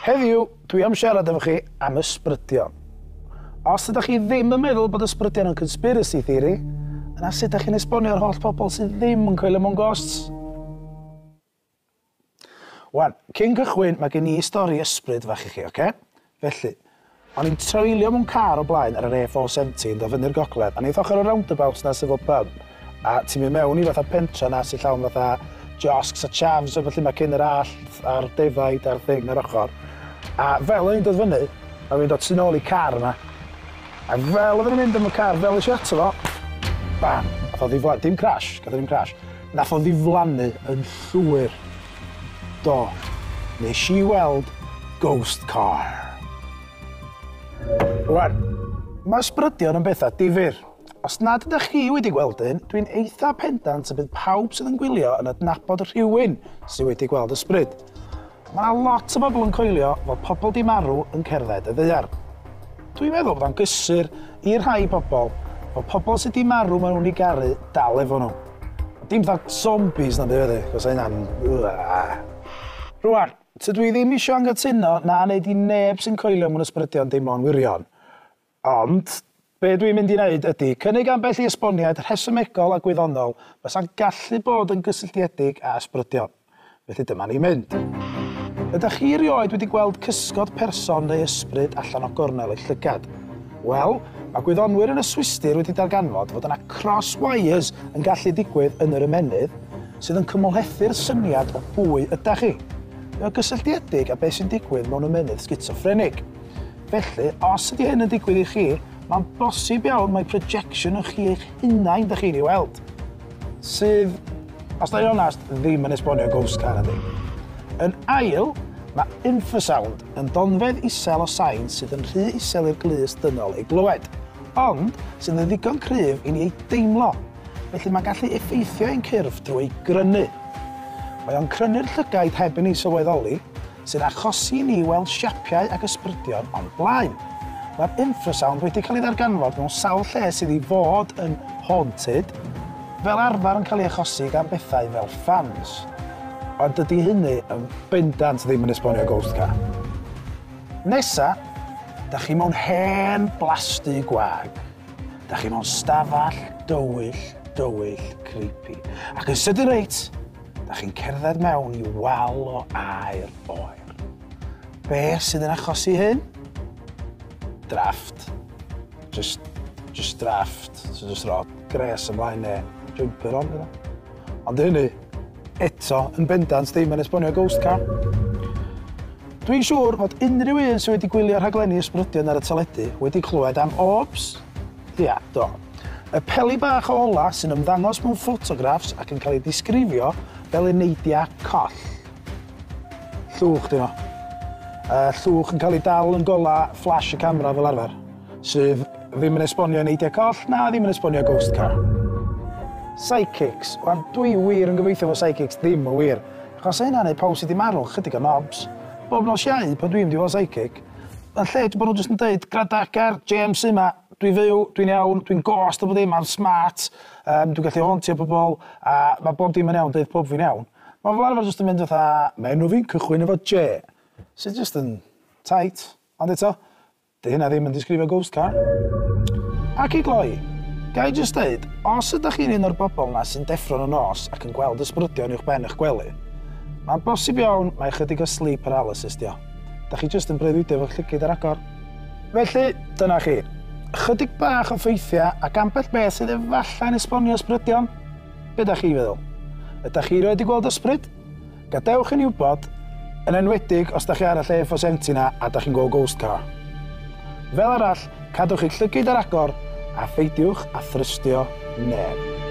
Heddiw, dwi am siarad efo chi am ysbrydion. Os ydych chi ddim yn meddwl bod ysbrydion yn conspiracy theory, yna sut ydych chi'n esbonio'r holl bobl sydd ddim yn coelio mewn ghosts? Wan, cyn cychwyn, mae gen i stori ysbryd fach i chi, oce? Felly, o'n i'n treulio mewn car o blaen ar yr A470 yn dod fyny'r gogledd, a neith ochr o roundabouts na sydd o pub, a ti'n mynd mewn i fatha pentra na sy'n llawn fatha josgs a chavs o felly mae cyn yr allt a'r defaid a'r thing ar ochr. A fel o'n i'n dod fyny, a fi'n dod sy'n ôl i car yma, a fel oedd yn mynd am y car, fel eisiau ato fo, bam, nath o ddiflannu, dim crash, gath o ddim crash, nath o ddiflannu yn llwyr. Do, nes i weld ghost car. Wan, mae ysbrydion yn bethau difyr. Os nad ydych chi wedi gweld un, dwi'n eitha pendant y bydd pawb sydd yn gwylio yn adnabod rhywun sydd wedi gweld ysbryd. Mae yna lot o bobl yn coelio fod pobl di marw yn cerdded y ddaear. Dwi'n meddwl bod o'n gysur i rhai pobl fod pobl sydd di marw maen nhw'n ei garu dal efo nhw. Dim fatha zombies na beth ydy, cos yna'n... Rwan, tydw i ddim eisiau anghytuno na wneud i neb sy'n coelio mewn ysbrydion deimlo'n wirion. Ond, be dwi'n mynd i wneud ydy cynnig ambell i esboniad rhesymegol a gwyddonol bysa'n gallu bod yn gysylltiedig â ysbrydion. Felly dyma ni'n mynd. Ydych chi erioed wedi gweld cysgod person neu ysbryd allan o gornel eich llygad? Wel, mae gwyddonwyr yn y Thrystio wedi darganfod fod yna cross wires yn gallu digwydd yn yr ymennydd sydd yn cymhlethu'r syniad o bwy ydych chi. Mae o gysylltiedig a beth sy'n digwydd mewn ymennydd schizophrenic. Felly, os ydy hyn yn digwydd i chi, mae'n bosib iawn mae projection o chi eich hunain ydych chi'n ei weld. Sydd, os da i onast, ddim yn esbonio ghost car ydy. Yn ail, mae infrasound yn donfedd isel o sain sydd yn rhy isel i'r glust dynol ei glywed, ond sydd yn ddigon cryf i ni ei deimlo. Felly mae'n gallu effeithio ein cyrff drwy ei grynu. Mae o'n crynu'r llygaid heb i ni sylweddoli, sy'n achosi ni weld siapiau ac ysbrydion o'n blaen. Mae'r infrasound wedi cael ei ddarganfod mewn sawl lle sydd i fod yn haunted, fel arfer yn cael ei achosi gan bethau fel fans. Ond dydy hynny yn bendant ddim yn esbonio ghost car. Nesa, da chi mewn hen blasdy gwag. Da chi mewn stafall dywyll, creepy. Ac yn sydyn reit, da chi'n cerdded mewn i wal o awyr oer. Be sydd yn achosi hyn? Drafft. Just drafft. So just rod gres ymlaen neu jumper on. Ond hynny, eto, yn bendant ddim yn esbonio ghost car. Dwi'n siŵr fod unrhyw un sydd wedi gwylio rhaglenni ysbrydion ar y teledu wedi clywed am orbs. Ia, do. Y peli bach o ola sy'n ymddangos mewn ffotograffs ac yn cael ei disgrifio fel uneidia coll. Llwch dyn nhw. Llwch yn cael ei dal yn gola flash y camera fel arfer, sydd ddim yn esbonio uneidia coll na ddim yn esbonio ghost car. Psychics. Wel, dwi wir yn gobeithio fod psychics ddim yn wir. Achos yna neu pawb sydd wedi marw chydig o knobs. Bob nos iau pan dwi'n mynd i fod psychic. Yn lle bod nhw jyst yn dweud, gradacar, JMC yma, dwi'n fyw, dwi'n iawn, dwi'n gost o bod dim, mae'n smart, dwi'n gallu hauntio pobl, a mae bob dim yn iawn, dweud pob fi'n iawn. Mae fel arfer jyst yn mynd fatha, mae enw fi'n cychwyn efo J, sydd jyst yn tight, ond eto, dy hynna ddim yn disgrifio ghost car. Ac i gloi, gai jyst dweud, os ydych chi'n un o'r bobl na sy'n deffro'n y nos ac yn gweld ysbrydion uwch ben eich gwely, mae'n bosib iawn mae chydig o sleep paralysis dio. Da chi jyst yn breuddwydio efo'ch llygad ar agor. Felly, dyna chi. Chydig bach o ffeithiau ac ambell beth sydd efallai'n esbonio ysbrydion. Be da chi feddwl? Ydych chi erioed wedi gweld ysbryd? Gadewch yn wybod, yn enwedig os da chi ar y lle A470 na a da chi'n gweld ghost car. Fel arall, cadwch eich llygad ar agor a pheidiwch a thrystio neb.